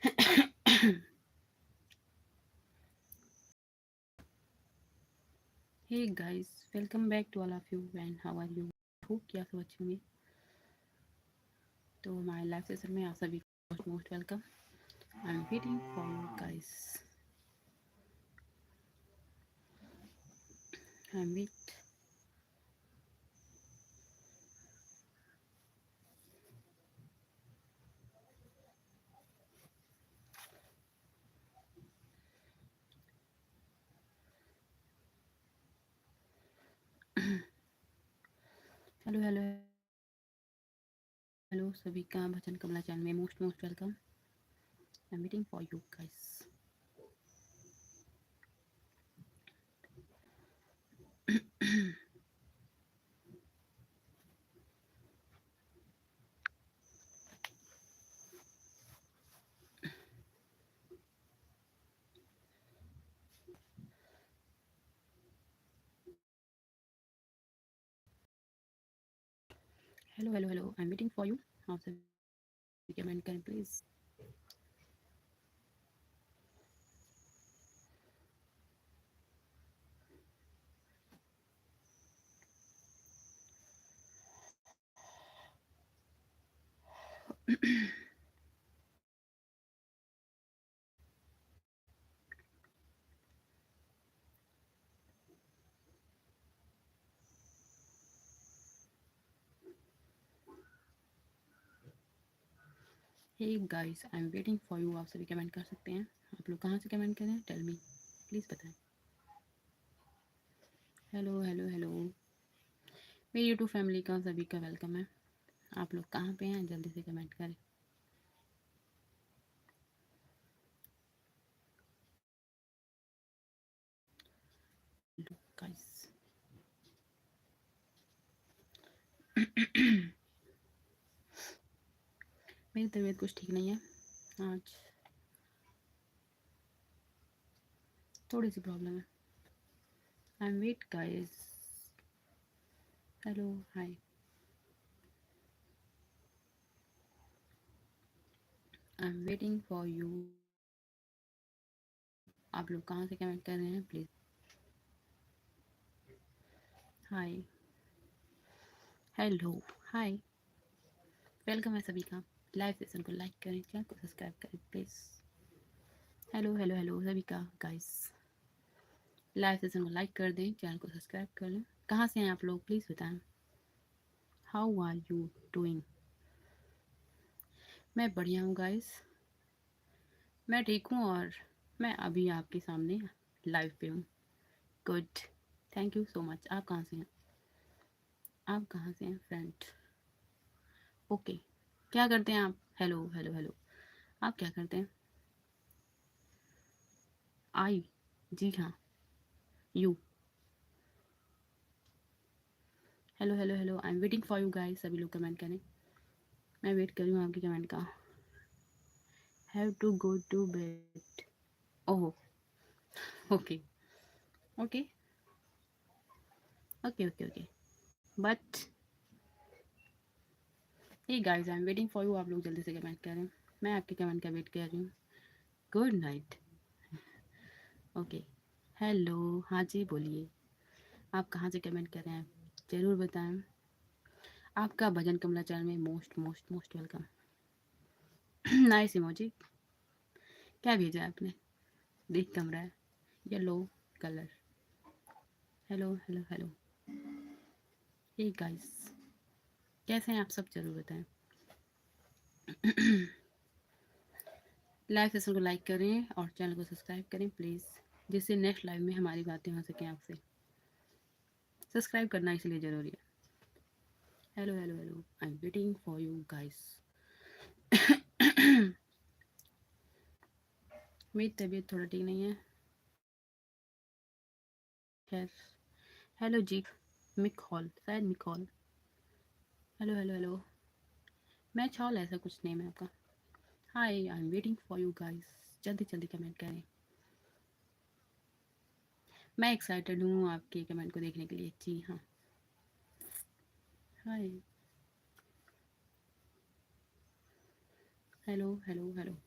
Hey guys, welcome back to all of you and how are you? Hope कि आप सब अच्छे होंगे। तो हमारे लाइव सेशन में आप सभी को most most welcome. I am waiting for you guys. I am wait. Hello hello hello सभी का भजन कमला चैनल में most most welcome. I am waiting for you guys. Hello hello hello I am waiting for you. आप सभी comment करें please. Hey guys I am waiting for you. आप सभी comment कर सकते हैं। आप लोग कहाँ से कमेंट करें टेल मी प्लीज़ बताएं। हेलो हेलो हेलो मेरी यूट्यूब फैमिली का सभी का वेलकम है। आप लोग कहाँ पे हैं जल्दी से कमेंट करें। Hello guys. मेरी तबीयत कुछ ठीक नहीं है आज, थोड़ी सी प्रॉब्लम है। I am wait guys. Hello hi. I am waiting for you. आप लोग कहाँ से कमेंट कर रहे हैं please. Hi hello hi welcome है सभी का। लाइव सेशन को लाइक करें, चैनल को सब्सक्राइब करें प्लीज़। हेलो हेलो हेलो सभी का गाइस। लाइव सेशन को लाइक कर दें, चैनल को सब्सक्राइब कर लें। कहाँ से हैं आप लोग प्लीज़ बताएं। How are you doing. मैं बढ़िया हूँ गाइस, मैं ठीक हूँ और मैं अभी आपके सामने लाइव पे हूँ। Good, thank you so much. आप कहाँ से हैं? आप कहाँ से हैं फ्रेंड? ओके, क्या करते हैं आप? हेलो हेलो हेलो, आप क्या करते हैं? आई, जी हाँ, you. Hello hello hello I am waiting for you guys. सभी लोग कमेंट करें, मैं वेट कर रही हूँ आपके कमेंट का। Have to go to bed. Oh okay okay okay okay okay but hey guys I am waiting for you. आप लोग जल्दी से कमेंट करें, मैं आपके कमेंट का वेट कर रही हूँ। Good night. ओके हेलो, हाँ जी बोलिए। आप कहाँ से कमेंट कर रहे हैं ज़रूर बताएं। आपका भजन कमला चैनल में most most most welcome. Nice emoji. क्या भेजा है आपने? देख कमरा है, yellow colour. Hello hello hello hey guys, कैसे हैं आप सब ज़रूर बताएं। लाइव सेशन को लाइक करें और चैनल को सब्सक्राइब करें प्लीज़, जिससे नेक्स्ट लाइव में हमारी बातें हो सकें आपसे। सब्सक्राइब करना इसलिए ज़रूरी है। Hello hello hello I am waiting for you guys. मेरी तबीयत थोड़ा ठीक नहीं है, खैर। हेलो जी, मिक हॉल, शायद Mick Hall. Hello hello hello, match hall ऐसा कुछ नेम है आपका। Hi I am waiting for you guys. जल्दी जल्दी कमेंट करें, मैं एक्साइटेड हूँ आपके कमेंट को देखने के लिए। जी हाँ, हाय हेलो हेलो हेलो